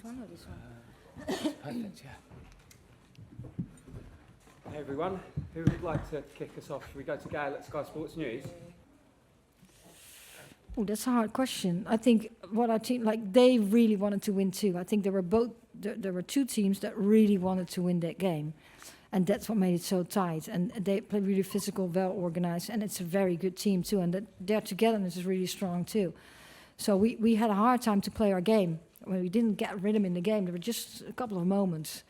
one or this one? Perfect, yeah. Hey everyone, who would like to kick us off? Should we go to Gail at Sky Sports News? Oh, that's a hard question. I think what our team, like, they really wanted to win too. I think there were two teams that really wanted to win that game. And that's what made it so tight. And they play really physical, well organized, and it's a very good team too. And their togetherness is really strong too. So we had a hard time to play our game. When we didn't get rhythm in the game, there were just a couple of moments.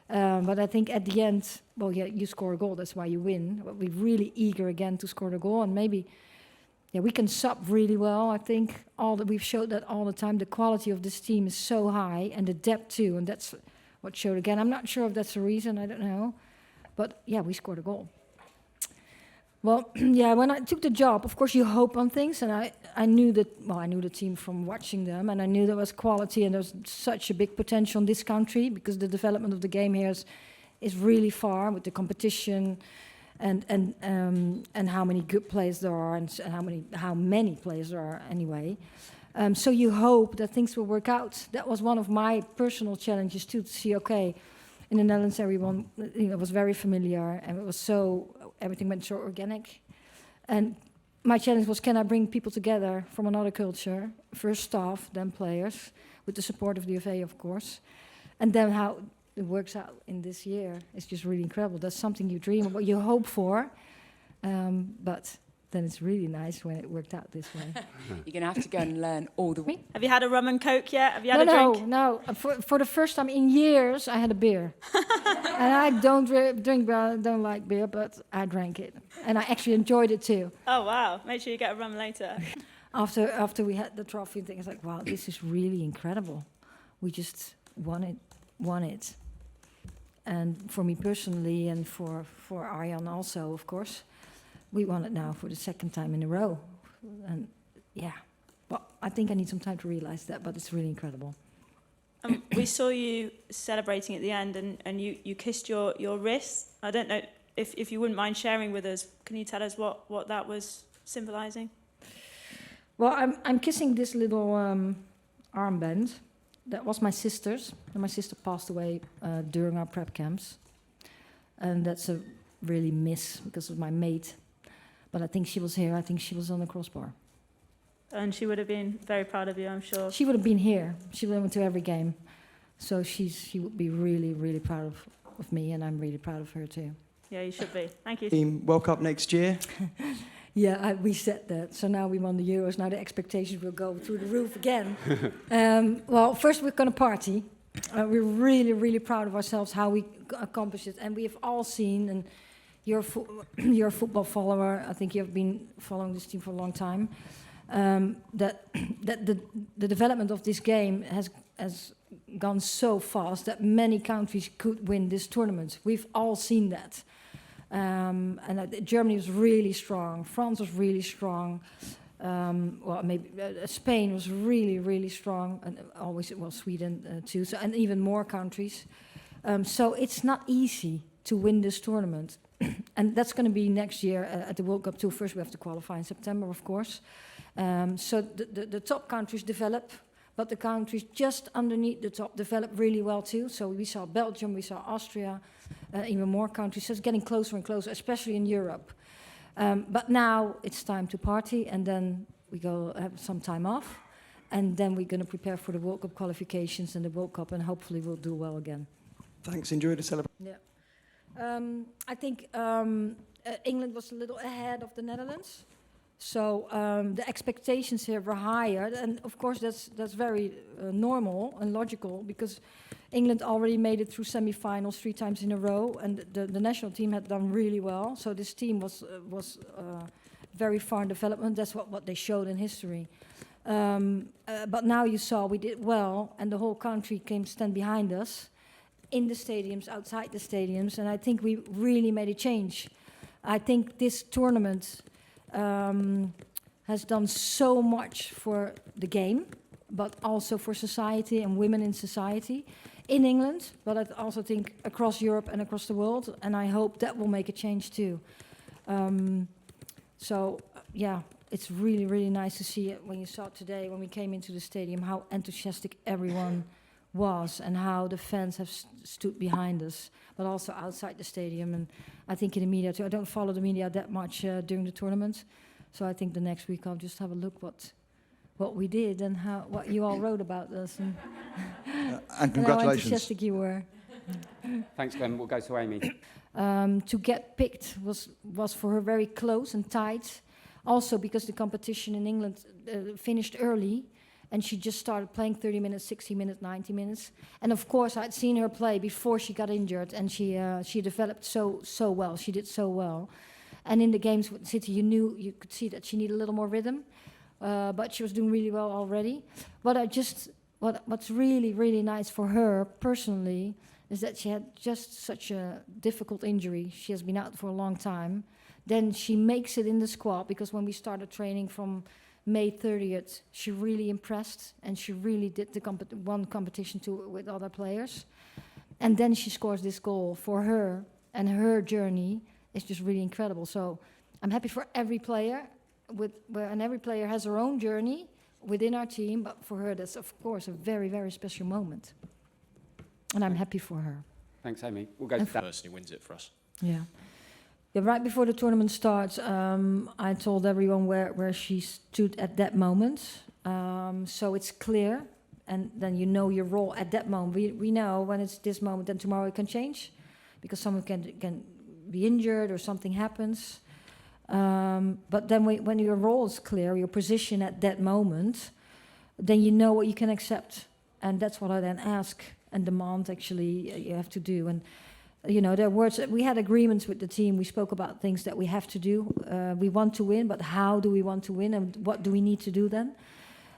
But I think at the end, well, yeah, you score a goal, that's why you win. But we're really eager again to score the goal, and maybe, yeah, we can sub really well. I think we've showed that all the time. The quality of this team is so high, and the depth too, and that's what showed again. I'm not sure if that's the reason, I don't know. But yeah, we scored a goal. Well, yeah, when I took the job, of course you hope on things, and I knew that, well, I knew the team from watching them, and I knew there was quality and there's such a big potential in this country because the development of the game here is really far with the competition and how many good players there are and how many players there are anyway. So you hope that things will work out. That was one of my personal challenges too, to see, okay, in the Netherlands, everyone was very familiar, and it was everything went so organic. And my challenge was, can I bring people together from another culture, first staff, then players, with the support of the FA, of course. And then how it works out in this year is just really incredible. That's something you dream of, what you hope for, but then it's really nice when it worked out this way. You're going to have to go and learn all the... Have you had a rum and coke yet? Have you had a drink? No. For the first time in years, I had a beer. And I don't drink beer, don't like beer, but I drank it. And I actually enjoyed it too. Oh, wow. Make sure you get a rum later. After we had the trophy thing, it's like, wow, this is really incredible. We just won it. And for me personally, and for Arjan also, of course, we won it now for the second time in a row. And yeah, well, I think I need some time to realize that, but it's really incredible. We saw you celebrating at the end, and you kissed your wrist. I don't know if you wouldn't mind sharing with us. Can you tell us what that was symbolizing? Well, I'm kissing this little armband. That was my sister's, and my sister passed away during our prep camps. And that's a really miss because of my mate. But I think she was here. I think she was on the crossbar. And she would have been very proud of you, I'm sure. She would have been here. She would have went to every game. So she would be really, really proud of me, and I'm really proud of her too. Yeah, you should be. Thank you. Team World Cup next year. Yeah, we said that. So now we won the Euros. Now the expectations will go through the roof again. Well, first we're going to party. We're really, really proud of ourselves, how we accomplished it. And we have all seen, and you're a football follower. I think you have been following this team for a long time. That the development of this game has gone so fast that many countries could win this tournament. We've all seen that. And Germany was really strong. France was really strong. Well, maybe Spain was really, really strong, and always Sweden too. So, and even more countries. So it's not easy to win this tournament, and that's going to be next year at the World Cup too. First, we have to qualify in September, of course. So the top countries develop, but the countries just underneath the top develop really well too. So we saw Belgium, we saw Austria, even more countries. So it's getting closer and closer, especially in Europe. But now it's time to party, and then we go have some time off, and then we're going to prepare for the World Cup qualifications and the World Cup, and hopefully we'll do well again. Thanks. Enjoy the celebration. Yeah. I think England was a little ahead of the Netherlands. So the expectations here were higher, and of course that's very normal and logical, because England already made it through semi-finals 3 times in a row, and the national team had done really well. So this team was very far in development. That's what they showed in history. But now you saw we did well, and the whole country came stand behind us, in the stadiums, outside the stadiums, and I think we really made a change. I think this tournament has done so much for the game, but also for society and women in society in England, but I also think across Europe and across the world, and I hope that will make a change too. Yeah, it's really, really nice to see it when you saw it today, when we came into the stadium, how enthusiastic everyone was and how the fans have stood behind us, but also outside the stadium. And I think in the media too. I don't follow the media that much during the tournament, so I think the next week I'll just have a look what we did and what you all wrote about us and, And and how congratulations. enthusiastic you were. Thanks, Glenn. We'll go to Amy. To get picked was for her very close and tight. Also because the competition in England finished early, and she just started playing 30 minutes, 60 minutes, 90 minutes. And of course, I'd seen her play before she got injured, and she developed so well. She did so well. And in the games with City, you could see that she needed a little more rhythm, but she was doing really well already. What's really, really nice for her personally is that she had just such a difficult injury. She has been out for a long time. Then she makes it in the squad, because when we started training from May 30th, she really impressed, and she really did the one competition with other players. And then she scores this goal for her, and her journey is just really incredible. So I'm happy for every player, and every player has her own journey within our team, but for her that's of course a very, very special moment. And I'm happy for her. Thanks, Amy. We'll go to Dan. Person who wins it for us. Yeah. Yeah, right before the tournament starts, I told everyone where she stood at that moment. So it's clear, and then you know your role at that moment. We know when it's this moment, then tomorrow it can change, because someone can be injured or something happens. But then when your role is clear, your position at that moment, then you know what you can accept. And that's what I then ask and demand, actually, you have to do. And you know, there were we had agreements with the team. We spoke about things that we have to do. We want to win, but how do we want to win, and what do we need to do then?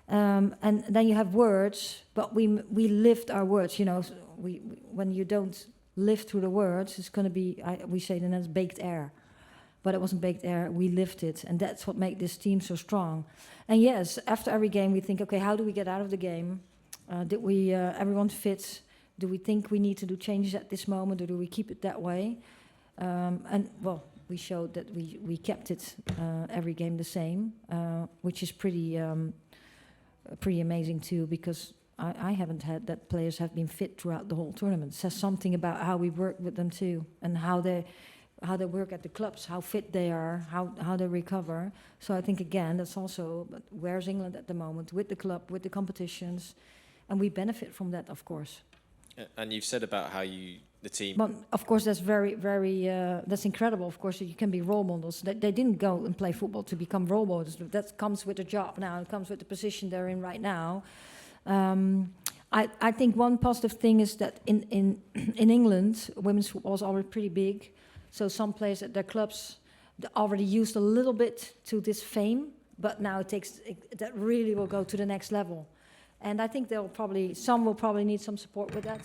And then you have words, but we lived our words. You know, when you don't live through the words, it's going to be, we say then, it's baked air. But it wasn't baked air. We lived it, and that's what made this team so strong. And yes, after every game, we think, okay, how do we get out of the game? Did we everyone fit? Do we think we need to do changes at this moment, or do we keep it that way? And well, we showed that we kept it every game the same, which is pretty amazing too, because I haven't had that players have been fit throughout the whole tournament. It says something about how we work with them too, and how they work at the clubs, how fit they are, how they recover. So I think again, that's also, but where's England at the moment with the club, with the competitions, and we benefit from that, of course. And you've said about how the team... But of course, that's very, very, that's incredible. Of course, you can be role models. They didn't go and play football to become role models. That comes with the job now. It comes with the position they're in right now. I think one positive thing is that in England, women's football is already pretty big. So some players at their clubs already used a little bit to this fame, but now that really will go to the next level. And I think some will probably need some support with that.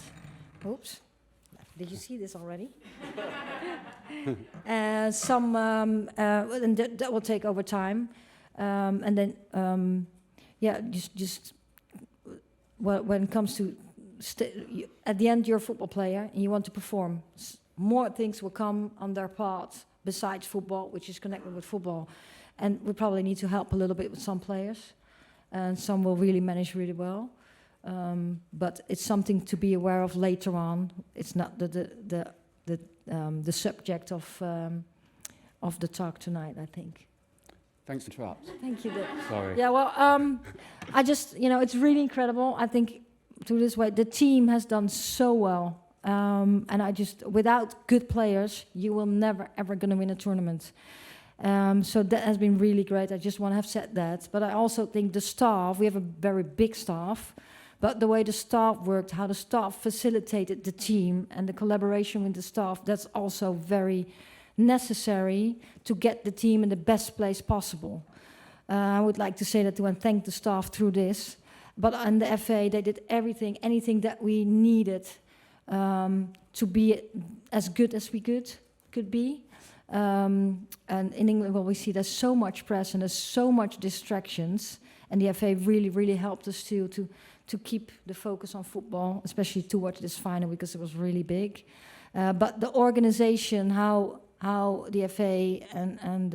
Oops, did you see this already? And that will take over time. And then, when it comes to, at the end you're a football player and you want to perform, more things will come on their path besides football, which is connected with football. And we probably need to help a little bit with some players. And some will really manage really well, but it's something to be aware of later on. It's not the subject of the talk tonight, I think. Thanks for interrupt. Thank you. Sorry. Yeah, well, I just, it's really incredible. I think, through this way, the team has done so well, and without good players, you will never ever going to win a tournament. So that has been really great. I just want to have said that. But I also think the staff, we have a very big staff, but the way the staff worked, how the staff facilitated the team and the collaboration with the staff, that's also very necessary to get the team in the best place possible. I would like to say that too, and thank the staff through this. But in the FA, they did anything that we needed to be as good as we could be. And in England, we see there's so much press and there's so much distractions, and the FA really, really helped us to keep the focus on football, especially towards this final, because it was really big. But the organization, how the FA and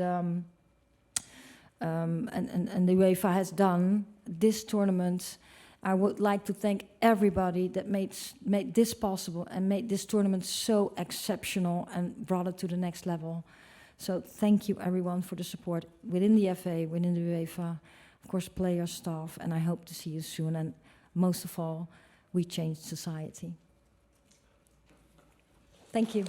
the UEFA has done this tournament, I would like to thank everybody that made this possible and made this tournament so exceptional and brought it to the next level. So thank you everyone for the support within the FA, within the UEFA, of course players, staff, and I hope to see you soon. And most of all, we changed society. Thank you.